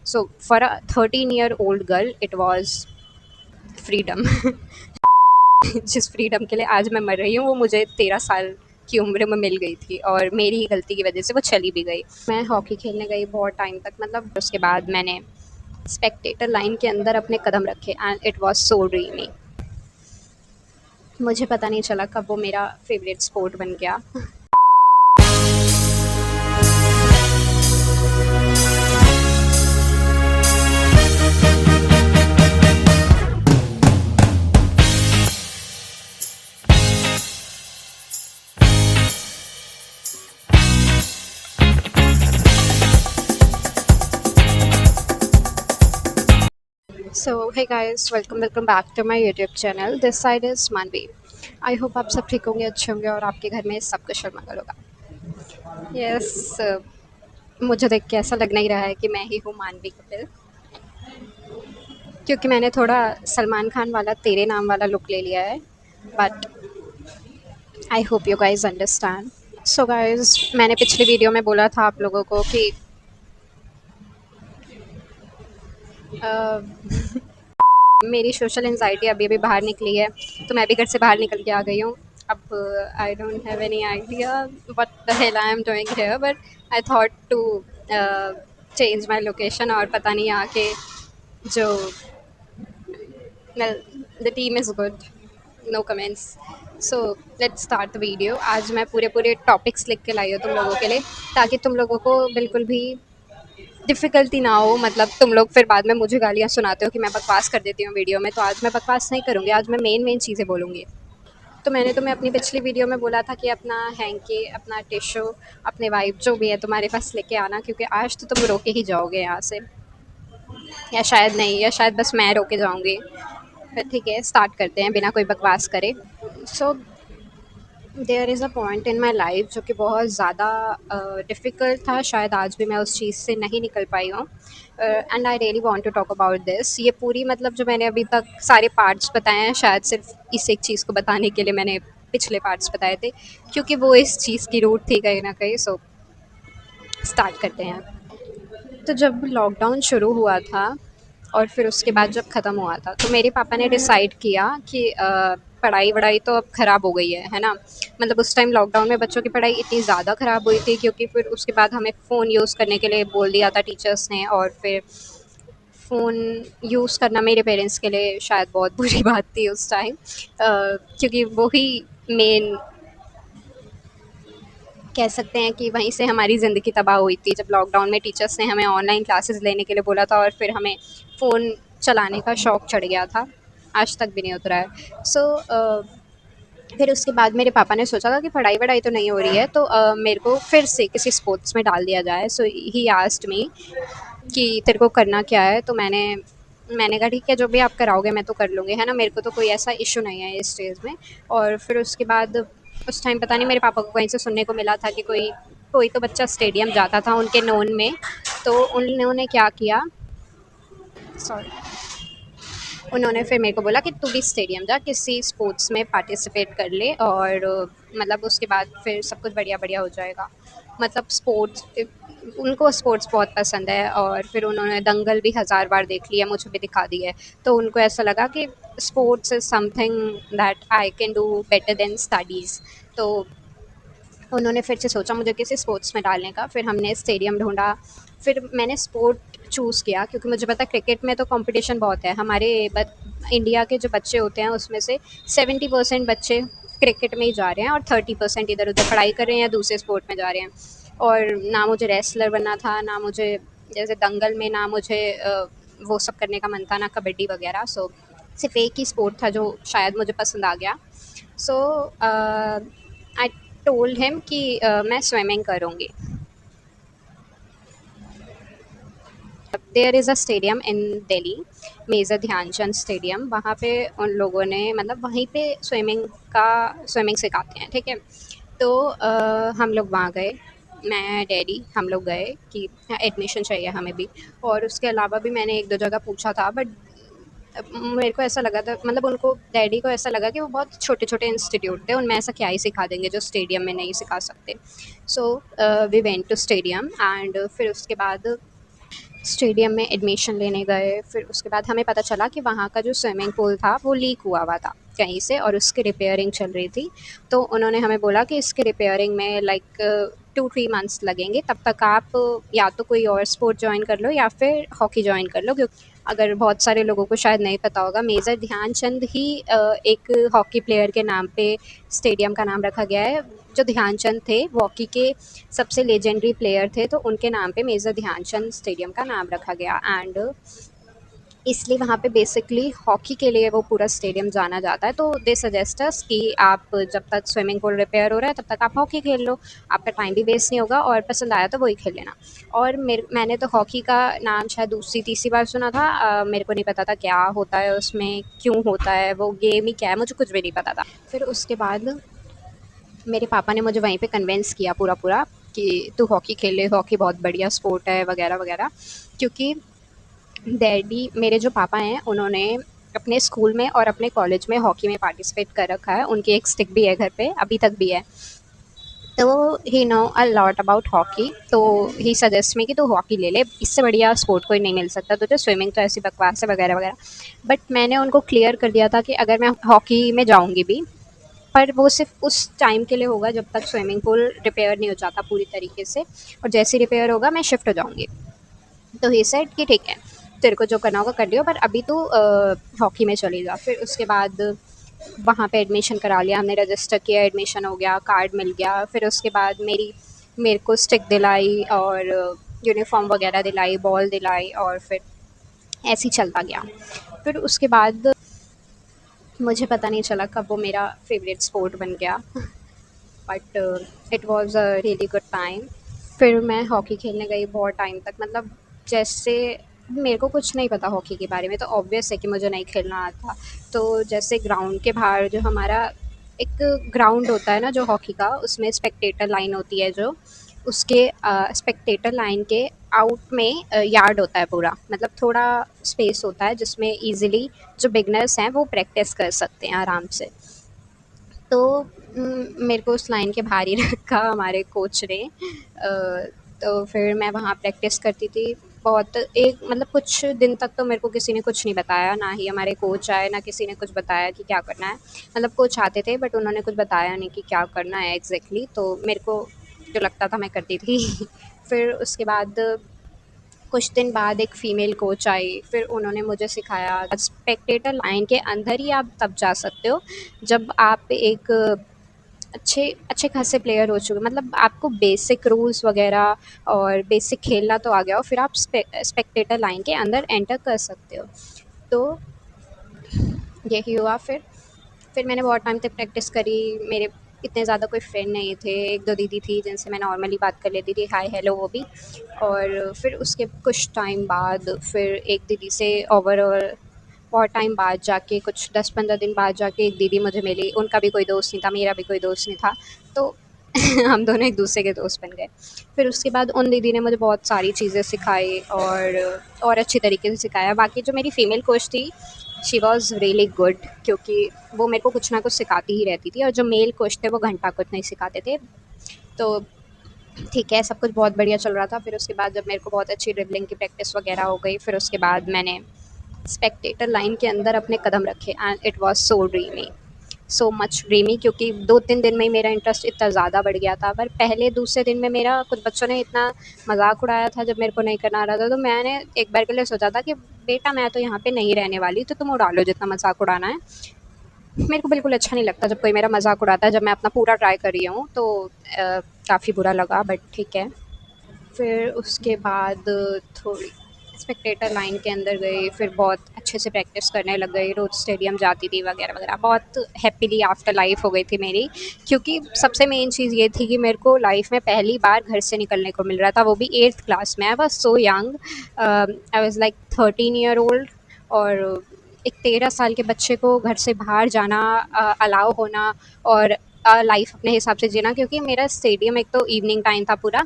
So for a 13-year old girl it was freedom. जिस freedom के लिए आज मैं मर रही हूँ वो मुझे 13 साल की उम्र में मिल गई थी और मेरी ही गलती की वजह से वो चली भी गई। मैं हॉकी खेलने गई बहुत टाइम तक, मतलब उसके बाद मैंने स्पेक्टेटर लाइन के अंदर अपने कदम रखे and it was so dreamy. मुझे पता नहीं चला कब वो मेरा फेवरेट स्पोर्ट बन गया। So hey guys, welcome back to my YouTube channel. This side is Manvi. I hope आप सब ठीक होंगे, अच्छे होंगे और आपके घर में सब कुछ मंगल होगा। यस, मुझे देख के ऐसा लग नहीं रहा है कि मैं ही हूँ मानवी कपिल, क्योंकि मैंने थोड़ा सलमान खान वाला तेरे नाम वाला लुक ले लिया है। But I hope you guys understand. So guys, मैंने पिछली वीडियो में बोला था आप लोगों को कि मेरी सोशल एंजाइटी अभी अभी बाहर निकली है, तो मैं भी घर से बाहर निकल के आ गई हूँ। अब I don't have any idea what the hell I am doing here, but I thought to change my location. और पता नहीं आके जो well, the team is good, no comments. So let's start the video. आज मैं पूरे पूरे topics लिख के लाई हूँ तुम लोगों के लिए, ताकि तुम लोगों को बिल्कुल भी डिफ़िकल्टी ना हो। मतलब तुम लोग फिर बाद में मुझे गालियाँ सुनाते हो कि मैं बकवास कर देती हूँ वीडियो में, तो आज मैं बकवास नहीं करूँगी, आज मैं मेन चीज़ें बोलूँगी। तो मैंने तुम्हें अपनी पिछली वीडियो में बोला था कि अपना हैंकी, अपना टिश्यू, अपने वाइप जो भी है तुम्हारे पास लेके आना, क्योंकि आज तो तुम रोके ही जाओगे यहाँ से, या शायद नहीं, या शायद बस मैं रोके जाऊँगी। ठीक है, स्टार्ट करते हैं बिना कोई बकवास करे। So there is a point in my life जो कि बहुत ज़्यादा डिफ़िकल्ट था, शायद आज भी मैं उस चीज़ से नहीं निकल पाई हूँ। And I really want to talk about this. ये पूरी, मतलब जो मैंने अभी तक सारे पार्ट्स बताए हैं, शायद सिर्फ इस एक चीज़ को बताने के लिए मैंने पिछले पार्ट्स बताए थे, क्योंकि वो इस चीज़ की रूट थी कहीं ना कहीं। सो स्टार्ट करते हैं। तो जब लॉकडाउन शुरू हुआ था और फिर उसके बाद जब ख़त्म हुआ था, तो मेरे पापा ने डिसाइड किया कि पढ़ाई वढ़ाई तो अब ख़राब हो गई है ना। मतलब उस टाइम लॉकडाउन में बच्चों की पढ़ाई इतनी ज़्यादा ख़राब हुई थी, क्योंकि फिर उसके बाद हमें फ़ोन यूज़ करने के लिए बोल दिया था टीचर्स ने, और फिर फ़ोन यूज़ करना मेरे पेरेंट्स के लिए शायद बहुत बुरी बात थी उस टाइम, क्योंकि वही मेन कह सकते हैं कि वहीं से हमारी ज़िंदगी तबाह हुई थी, जब लॉकडाउन में टीचर्स ने हमें ऑनलाइन क्लासेस लेने के लिए बोला था और फिर हमें फ़ोन चलाने का शौक़ चढ़ गया था, आज तक भी नहीं उतरा है। फिर उसके बाद मेरे पापा ने सोचा था कि पढ़ाई वढ़ाई तो नहीं हो रही है, तो मेरे को फिर से किसी स्पोर्ट्स में डाल दिया जाए। सो ही आस्क्ड मी कि तेरे को करना क्या है? तो मैंने कहा ठीक है, जो भी आप कराओगे मैं तो कर लूँगी, है ना, मेरे को तो कोई ऐसा इशू नहीं है इस चीज़ में। और फिर उसके बाद उस टाइम पता नहीं मेरे पापा को कहीं से सुनने को मिला था कि कोई कोई तो बच्चा स्टेडियम जाता था उनके नोन में, तो उन्होंने क्या किया, सॉरी, उन्होंने फिर मेरे को बोला कि तू भी स्टेडियम जा, किसी स्पोर्ट्स में पार्टिसिपेट कर ले, और मतलब उसके बाद फिर सब कुछ बढ़िया बढ़िया हो जाएगा। मतलब स्पोर्ट्स, उनको स्पोर्ट्स बहुत पसंद है, और फिर उन्होंने दंगल भी 1000 बार देख लिया, मुझे भी दिखा दी है। तो उनको ऐसा लगा कि sports is something that I can do better than studies. तो उन्होंने फिर से सोचा मुझे किसी स्पोर्ट्स में डालने का। फिर हमने स्टेडियम ढूंढा, फिर मैंने स्पोर्ट चूज़ किया, क्योंकि मुझे पता क्रिकेट में तो कंपटीशन बहुत है। हमारे इंडिया के जो बच्चे होते हैं उसमें से 70% बच्चे क्रिकेट में ही जा रहे हैं, और 30% इधर उधर पढ़ाई कर रहे हैं या दूसरे स्पोर्ट में जा रहे हैं। और ना मुझे रेसलर बनना था, ना मुझे जैसे दंगल में, ना मुझे वो सब करने का मन था, ना कबड्डी वगैरह। सो सिर्फ एक ही स्पोर्ट था जो शायद मुझे पसंद आ गया। सो आई टोल्ड हिम कि मैं स्विमिंग करूँगी। There is a stadium in Delhi, major Dhyanchand stadium, वहाँ पे उन लोगों ने, मतलब वहीं पे स्विमिंग सिखाते हैं, ठीक है। तो हम लोग वहाँ गए, मैं डैडी हम लोग गए कि एडमिशन चाहिए हमें भी। और उसके अलावा भी मैंने एक दो जगह पूछा था, बट मेरे को ऐसा लगा था, मतलब उनको, डैडी को ऐसा लगा कि वो बहुत छोटे छोटे इंस्टीट्यूट थे, उनमें ऐसा क्या ही सिखा देंगे जो स्टेडियम में नहीं सिखा सकते। So we went to stadium, and फिर उसके बाद स्टेडियम में एडमिशन लेने गए, फिर उसके बाद हमें पता चला कि वहाँ का जो स्विमिंग पूल था वो लीक हुआ था कहीं से और उसकी रिपेयरिंग चल रही थी। तो उन्होंने हमें बोला कि इसकी रिपेयरिंग में लाइक 2-3 मंथ्स लगेंगे, तब तक आप या तो कोई और स्पोर्ट जॉइन कर लो या फिर हॉकी जॉइन कर लो। क्योंकि अगर बहुत सारे लोगों को शायद नहीं पता होगा, मेजर ध्यानचंद ही एक हॉकी प्लेयर के नाम पे स्टेडियम का नाम रखा गया है। जो ध्यानचंद थे वो हॉकी के सबसे लेजेंडरी प्लेयर थे, तो उनके नाम पे मेजर ध्यानचंद स्टेडियम का नाम रखा गया। एंड इसलिए वहाँ पे बेसिकली हॉकी के लिए वो पूरा स्टेडियम जाना जाता है। तो दे सजेस्ट अस कि आप जब तक स्विमिंग पूल रिपेयर हो रहा है तब तक आप हॉकी खेल लो, आपका टाइम भी वेस्ट नहीं होगा और पसंद आया तो वही खेल लेना। और मैंने तो हॉकी का नाम शायद दूसरी तीसरी बार सुना था। मेरे को नहीं पता था क्या होता है उसमें, क्यों होता है, वो गेम ही क्या है, मुझे कुछ भी नहीं पता था। फिर उसके बाद मेरे पापा ने मुझे वहीं पे कन्विंस किया पूरा कि तू हॉकी खेल ले, हॉकी बहुत बढ़िया स्पोर्ट है वगैरह वगैरह। क्योंकि डैडी, मेरे जो पापा हैं, उन्होंने अपने स्कूल में और अपने कॉलेज में हॉकी में पार्टिसिपेट कर रखा है। उनकी एक स्टिक भी है घर पे, अभी तक भी है। तो he know a lot about hockey, तो ही सजेस्ट में कि तू हॉकी ले ले, इससे बढ़िया स्पोर्ट कोई नहीं मिल सकता तुझे, स्विमिंग तो ऐसी बकवास है वगैरह वगैरह। बट मैंने उनको क्लियर कर दिया था कि अगर मैं हॉकी में जाऊँगी भी, पर वो सिर्फ उस टाइम के लिए होगा जब तक स्विमिंग पूल रिपेयर नहीं हो जाता पूरी तरीके से, और जैसे ही रिपेयर होगा मैं शिफ्ट हो जाऊँगी। तो ही सेड कि ठीक है, तेरे को जो करना होगा कर लियो, पर अभी तू हॉकी में चली जा। फिर उसके बाद वहाँ पे एडमिशन करा लिया हमने, रजिस्टर किया, एडमिशन हो गया, कार्ड मिल गया। फिर उसके बाद मेरे को स्टिक दिलाई और यूनिफ़ॉर्म वगैरह दिलाई, बॉल दिलाई, और फिर ऐसे ही चलता गया। फिर उसके बाद मुझे पता नहीं चला कब वो मेरा फ़ेवरेट स्पोर्ट बन गया। But it was a really good time. फिर मैं हॉकी खेलने गई बहुत टाइम तक, मतलब जैसे मेरे को कुछ नहीं पता हॉकी के बारे में, तो ऑब्वियस है कि मुझे नहीं खेलना आता। तो जैसे ग्राउंड के बाहर जो हमारा एक ग्राउंड होता है ना जो हॉकी का, उसमें स्पेक्टेटर लाइन होती है जो, उसके स्पेक्टेटर लाइन के आउट में यार्ड होता है पूरा, मतलब थोड़ा स्पेस होता है जिसमें ईज़िली जो बिगिनर्स हैं वो प्रैक्टिस कर सकते हैं आराम से। तो मेरे को उस लाइन के बाहर ही रखा हमारे कोच ने। तो फिर मैं वहाँ प्रैक्टिस करती थी बहुत, एक मतलब कुछ दिन तक तो मेरे को किसी ने कुछ नहीं बताया, ना ही हमारे कोच आए, ना किसी ने कुछ बताया कि क्या करना है। मतलब कोच आते थे बट उन्होंने कुछ बताया नहीं कि क्या करना है एग्जैक्टली, तो मेरे को जो लगता था मैं करती थी। फिर उसके बाद कुछ दिन बाद एक फ़ीमेल कोच आई, फिर उन्होंने मुझे सिखाया। स्पेक्टेटर लाइन के अंदर ही आप तब जा सकते हो जब आप एक अच्छे अच्छे खासे प्लेयर हो चुके, मतलब आपको बेसिक रूल्स वगैरह और बेसिक खेलना तो आ गया हो, फिर आप स्पेक्टेटर लाइन के अंदर एंटर कर सकते हो। तो यही हुआ। फिर मैंने बहुत टाइम तक प्रैक्टिस करी। मेरे इतने ज़्यादा कोई फ्रेंड नहीं थे, 1-2 दीदी थी जिनसे मैं नॉर्मली बात कर लेती थी, हाय हेलो वो भी। और फिर उसके कुछ टाइम बाद फिर एक दीदी से ओवरऑल बहुत टाइम बाद जाके, कुछ 10-15 दिन बाद जाके एक दीदी मुझे मिली। उनका भी कोई दोस्त नहीं था, मेरा भी कोई दोस्त नहीं था। तो हम दोनों एक दूसरे के दोस्त बन गए। फिर उसके बाद उन दीदी ने मुझे बहुत सारी चीज़ें सिखाई और अच्छी तरीके से सिखाया। बाकी जो मेरी फ़ीमेल कोच थी, शी वॉज़ रियली गुड, क्योंकि वो मेरे को कुछ ना कुछ सिखाती ही रहती थी, और जो मेल कोच थे वो घंटा कुछ नहीं सिखाते थे। तो ठीक है, सब कुछ बहुत बढ़िया चल रहा था। फिर उसके बाद जब मेरे को बहुत अच्छी ड्रिबलिंग की प्रैक्टिस वगैरह हो गई, फिर उसके बाद मैंने स्पेक्टेटर लाइन के अंदर अपने कदम रखे and it was so dreamy, so much dreamy. क्योंकि 2-3 दिन में ही मेरा इंटरेस्ट इतना ज़्यादा बढ़ गया था। पर पहले दूसरे दिन में मेरा कुछ बच्चों ने इतना मजाक उड़ाया था जब मेरे को नहीं करना आ रहा था, तो मैंने एक बार के लिए सोचा था कि बेटा मैं तो यहाँ पे नहीं रहने वाली, तो तुम उड़ा लो जितना मजाक उड़ाना है। मेरे को बिल्कुल अच्छा नहीं लगता जब कोई मेरा मजाक उड़ाता है, जब मैं अपना पूरा ट्राई कर रही हूँ तो काफ़ी बुरा लगा, बट ठीक है। फिर उसके बाद थोड़ी स्पेक्टेटर लाइन के अंदर गई, फिर बहुत अच्छे से प्रैक्टिस करने लग गई, रोज़ स्टेडियम जाती थी वगैरह वगैरह। बहुत हैप्पीली आफ्टर लाइफ हो गई थी मेरी। क्योंकि सबसे मेन चीज़ ये थी कि मेरे को लाइफ में पहली बार घर से निकलने को मिल रहा था, वो भी 8th क्लास में। I was so young, I was like 13 year old. और एक 13 साल के बच्चे को घर से बाहर जाना अलाउ होना, और लाइफ अपने हिसाब से जीना। क्योंकि मेरा स्टेडियम एक तो इवनिंग टाइम था पूरा,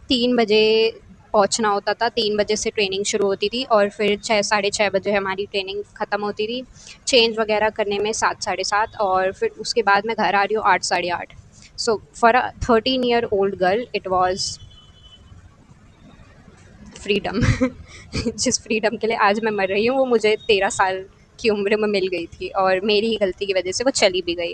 3 बजे पहुंचना होता था, 3 बजे से ट्रेनिंग शुरू होती थी और फिर 6-6:30 बजे हमारी ट्रेनिंग ख़त्म होती थी। चेंज वगैरह करने में 7-7:30, और फिर उसके बाद मैं घर आ रही हूँ 8-8:30। So for a 13 year old girl it was freedom जिस फ्रीडम के लिए आज मैं मर रही हूँ वो मुझे 13 साल की उम्र में मिल गई थी और मेरी ही गलती की वजह से वो चली भी गई।